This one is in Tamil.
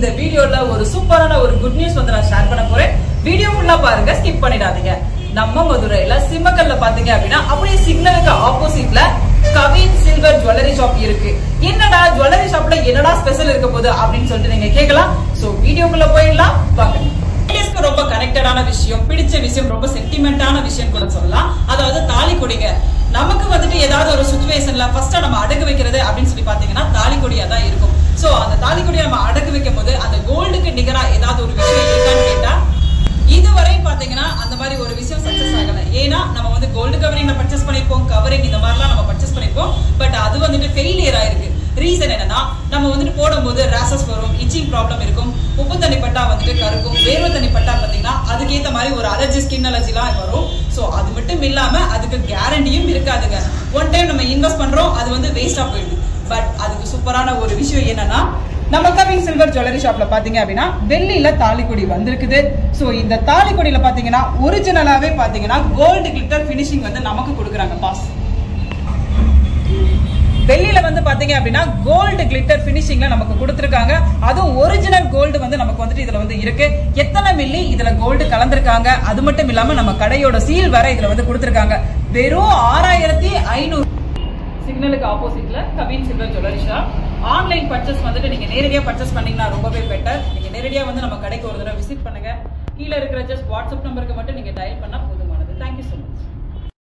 இந்த வீடியோல ஒரு சூப்பரான ஒரு குட் நியூஸ் வந்து நான் ஷேர் பண்ண போறேன். வீடியோ ஃபுல்லா பாருங்க, ஸ்கிப் பண்ணிடாதீங்க. நம்ம மதுரையில சிம்மக்கல்ல பாத்தீங்க அப்படின்னா அப்படியே சிக்னலுக்கு ஆப்போசிட்ல கவின் சில்வர் ஜுவல்லரி ஷாப் இருக்கு. என்னடா ஜுவல்லரி ஷாப்ல என்னடா ஸ்பெஷல் இருக்க போகுது அப்படின்னு சொல்லிட்டு நீங்க கேட்கலாம். சோ வீடியோக்குள்ள போயிடலாம் வாங்க. லேடிஸ்க்கு ரொம்ப கனெக்டடான விஷயம், பிடிச்ச விஷயம், ரொம்ப சென்டிமெண்டான விஷயம் கூட சொல்லலாம். அதாவது தாலி கொடிங்க. நமக்கு வந்துட்டு ஏதாவது ஒரு சிச்சுவேஷன்ல ஃபர்ஸ்டா நம்ம அடகு வைக்கிறது அப்படின்னு சொல்லி பாத்தீங்கன்னா தாலி கொடியா தான் இருக்கும். சோ அந்த தாலி கொடியை நம்ம அடகு வைக்கும் போது அந்த கோல்டுக்கு நிகரா ஏதாவது ஒரு விஷயம் இருக்கான்னு கேட்டா இதுவரை பாத்தீங்கன்னா அந்த மாதிரி ஒரு விஷயம் சக்சஸ் ஆகல. ஏன்னா நம்ம வந்து கோல்டு கவரிங்ல பர்ச்சேஸ் பண்ணிருப்போம், கவரிங் இந்த மாதிரிலாம் நம்ம பர்ச்சேஸ் பண்ணிருப்போம். பட் அது வந்துட்டு ஃபெயிலியர் ஆயிருக்கு. ரீசன் என்னன்னா நம்ம வந்துட்டு போடும்போது ரேஷஸ் வரும், இச்சிங் ப்ராப்ளம் இருக்கும், உப்பு தண்ணி பட்டா வந்துட்டு கருக்கும், வேர்வை தண்ணி பட்டா பாத்தீங்கன்னா அதுக்கேற்ற மாதிரி ஒரு அலர்ஜி, ஸ்கின் அலர்ஜிலாம் வரும். ஸோ அது மட்டும் இல்லாம அதுக்கு கேரண்டியும் இருக்காதுங்க. ஒன் டைம் நம்ம இன்வெஸ்ட் பண்றோம், அது வந்து வேஸ்டா போயிடுது. பட் அதுக்கு சூப்பரான ஒரு விஷயம் என்னன்னா நம்ம கவின் சில்வர் ஜுவல்லரி ஷாப்ல பாத்தீங்க அப்படின்னா வெள்ளியில தாலிக்கொடி வந்திருக்குது. சோ இந்த தாலிக்கொடியில பாத்தீங்கன்னா ஒரிஜினலாவே பாத்தீங்கன்னா கோல்டு கிளிட்டர் பினிஷிங் வந்து நமக்கு கொடுக்குறாங்க பாஸ். வெள்ளியில வந்து பாத்தீங்க அப்படின்னா கோல்டு கிளிட்டர் பினிஷிங்ல நமக்கு கொடுத்திருக்காங்க. அதுவும் ஒரிஜினல் கோல்டு வந்து நமக்கு வந்துட்டு இதுல வந்து இருக்கு. எத்தனை மில்லி இதுல கோல்டு கலந்திருக்காங்க, அது மட்டும் இல்லாம நம்ம கடையோட சீல் வர இதுல வந்து கொடுத்திருக்காங்க. வெறும் 6500. சிக்னலுக்கு ஆப்போசிட்ல Kavin silver jewellery shop. Online purchase வந்துட்டு நீங்க நேரடியா பர்ச்சேஸ் பண்ணீங்கன்னா ரொம்பவே பெட்டர். நீங்க நேரடியா வந்து நம்ம கடைக்கு ஒரு தடவை விசிட் பண்ணுங்க. கீழே இருக்கிற ஜஸ்ட் வாட்ஸ்அப் நம்பருக்கு மட்டும் நீங்க டயல் பண்ணா போதுமானது. Thank you so much.